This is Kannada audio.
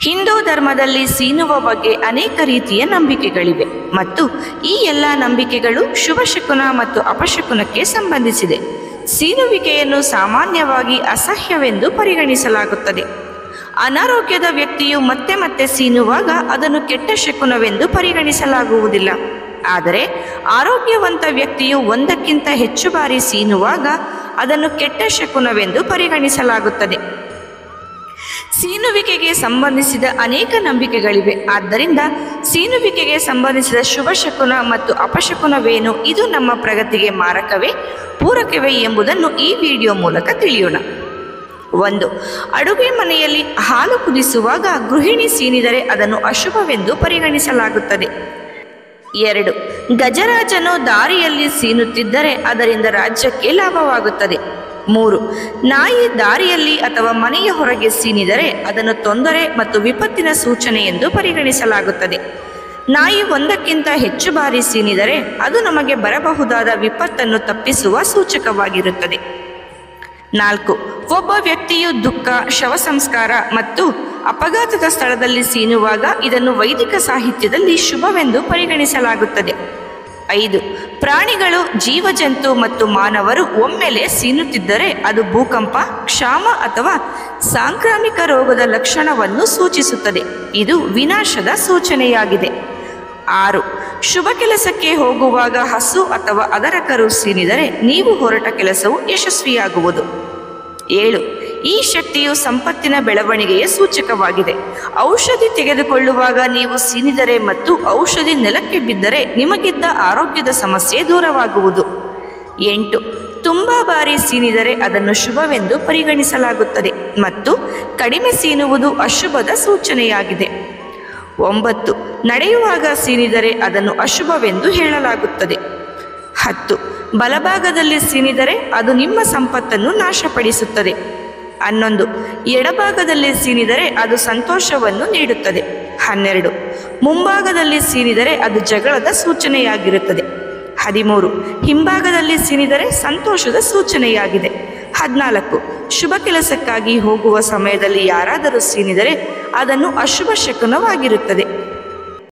ಹಿಂದೂ ಧರ್ಮದಲ್ಲಿ ಸೀನುವ ಬಗ್ಗೆ ಅನೇಕ ರೀತಿಯ ನಂಬಿಕೆಗಳಿವೆ ಮತ್ತು ಈ ಎಲ್ಲ ನಂಬಿಕೆಗಳು ಶುಭ ಶಕುನ ಮತ್ತು ಅಪಶಕುನಕ್ಕೆ ಸಂಬಂಧಿಸಿದೆ. ಸೀನುವಿಕೆಯನ್ನು ಸಾಮಾನ್ಯವಾಗಿ ಅಸಹ್ಯವೆಂದು ಪರಿಗಣಿಸಲಾಗುತ್ತದೆ. ಅನಾರೋಗ್ಯದ ವ್ಯಕ್ತಿಯು ಮತ್ತೆ ಮತ್ತೆ ಸೀನುವಾಗ ಅದನ್ನು ಕೆಟ್ಟ ಶಕುನವೆಂದು ಪರಿಗಣಿಸಲಾಗುವುದಿಲ್ಲ. ಆದರೆ ಆರೋಗ್ಯವಂತ ವ್ಯಕ್ತಿಯು ಒಂದಕ್ಕಿಂತ ಹೆಚ್ಚು ಬಾರಿ ಸೀನುವಾಗ ಅದನ್ನು ಕೆಟ್ಟ ಶಕುನವೆಂದು ಪರಿಗಣಿಸಲಾಗುತ್ತದೆ. ಸೀನುವಿಕೆಗೆ ಸಂಬಂಧಿಸಿದ ಅನೇಕ ನಂಬಿಕೆಗಳಿವೆ. ಆದ್ದರಿಂದ ಸೀನುವಿಕೆಗೆ ಸಂಬಂಧಿಸಿದ ಶುಭ ಶಕುನ ಮತ್ತು ಅಪಶಕುನವೇನು, ಇದು ನಮ್ಮ ಪ್ರಗತಿಗೆ ಮಾರಕವೇ ಪೂರಕವೇ ಎಂಬುದನ್ನು ಈ ವಿಡಿಯೋ ಮೂಲಕ ತಿಳಿಯೋಣ. 1. ಅಡುಗೆ ಮನೆಯಲ್ಲಿ ಹಾಲು ಕುದಿಸುವಾಗ ಗೃಹಿಣಿ ಸೀನಿದರೆ ಅದನ್ನು ಅಶುಭವೆಂದು ಪರಿಗಣಿಸಲಾಗುತ್ತದೆ. 2. ಗಜರಾಜನು ದಾರಿಯಲ್ಲಿ ಸೀನುತ್ತಿದ್ದರೆ ಅದರಿಂದ ರಾಜ್ಯಕ್ಕೆ ಲಾಭವಾಗುತ್ತದೆ. 3. ನಾಯಿ ದಾರಿಯಲ್ಲಿ ಅಥವಾ ಮನೆಯ ಹೊರಗೆ ಸೀನಿದರೆ ಅದನ್ನು ತೊಂದರೆ ಮತ್ತು ವಿಪತ್ತಿನ ಸೂಚನೆ ಎಂದು ಪರಿಗಣಿಸಲಾಗುತ್ತದೆ. ನಾಯಿ ಒಂದಕ್ಕಿಂತ ಹೆಚ್ಚು ಬಾರಿ ಸೀನಿದರೆ ಅದು ನಮಗೆ ಬರಬಹುದಾದ ವಿಪತ್ತನ್ನು ತಪ್ಪಿಸುವ ಸೂಚಕವಾಗಿರುತ್ತದೆ. 4. ಒಬ್ಬ ವ್ಯಕ್ತಿಯು ದುಃಖ, ಶವ ಸಂಸ್ಕಾರ ಮತ್ತು ಅಪಘಾತದ ಸ್ಥಳದಲ್ಲಿ ಸೀನುವಾಗ ಇದನ್ನು ವೈದಿಕ ಸಾಹಿತ್ಯದಲ್ಲಿ ಶುಭವೆಂದು ಪರಿಗಣಿಸಲಾಗುತ್ತದೆ. 5. ಪ್ರಾಣಿಗಳು, ಜೀವಜಂತು ಮತ್ತು ಮಾನವರು ಒಮ್ಮೆಲೆ ಸೀನುತ್ತಿದ್ದರೆ ಅದು ಭೂಕಂಪ, ಕ್ಷಾಮ ಅಥವಾ ಸಾಂಕ್ರಾಮಿಕ ರೋಗದ ಲಕ್ಷಣವನ್ನು ಸೂಚಿಸುತ್ತದೆ. ಇದು ವಿನಾಶದ ಸೂಚನೆಯಾಗಿದೆ. 6. ಶುಭ ಕೆಲಸಕ್ಕೆ ಹೋಗುವಾಗ ಹಸು ಅಥವಾ ಅದರ ಕರು ಸೀನಿದರೆ ನೀವು ಹೊರಟ ಕೆಲಸವು ಯಶಸ್ವಿಯಾಗುವುದು. 7. ಈ ಶಕ್ತಿಯು ಸಂಪತ್ತಿನ ಬೆಳವಣಿಗೆಯ ಸೂಚಕವಾಗಿದೆ. ಔಷಧಿ ತೆಗೆದುಕೊಳ್ಳುವಾಗ ನೀವು ಸೀನಿದರೆ ಮತ್ತು ಔಷಧಿ ನೆಲಕ್ಕೆ ಬಿದ್ದರೆ ನಿಮಗಿದ್ದ ಆರೋಗ್ಯದ ಸಮಸ್ಯೆ ದೂರವಾಗುವುದು. 8. ತುಂಬ ಬಾರಿ ಸೀನಿದರೆ ಅದನ್ನು ಶುಭವೆಂದು ಪರಿಗಣಿಸಲಾಗುತ್ತದೆ ಮತ್ತು ಕಡಿಮೆ ಸೀನುವುದು ಅಶುಭದ ಸೂಚನೆಯಾಗಿದೆ. 9. ನಡೆಯುವಾಗ ಸೀನಿದರೆ ಅದನ್ನು ಅಶುಭವೆಂದು ಹೇಳಲಾಗುತ್ತದೆ. 10. ಬಲಭಾಗದಲ್ಲಿ ಸೀನಿದರೆ ಅದು ನಿಮ್ಮ ಸಂಪತ್ತನ್ನು ನಾಶಪಡಿಸುತ್ತದೆ. 11. ಎಡಭಾಗದಲ್ಲಿ ಸೀನಿದರೆ ಅದು ಸಂತೋಷವನ್ನು ನೀಡುತ್ತದೆ. 12. ಮುಂಭಾಗದಲ್ಲಿ ಸೀನಿದರೆ ಅದು ಜಗಳದ ಸೂಚನೆಯಾಗಿರುತ್ತದೆ. 13. ಹಿಂಭಾಗದಲ್ಲಿ ಸೀನಿದರೆ ಸಂತೋಷದ ಸೂಚನೆಯಾಗಿದೆ. 14. ಶುಭ ಕೆಲಸಕ್ಕಾಗಿ ಹೋಗುವ ಸಮಯದಲ್ಲಿ ಯಾರಾದರೂ ಸೀನಿದರೆ ಅದನ್ನು ಅಶುಭ ಶಕುನವಾಗಿರುತ್ತದೆ.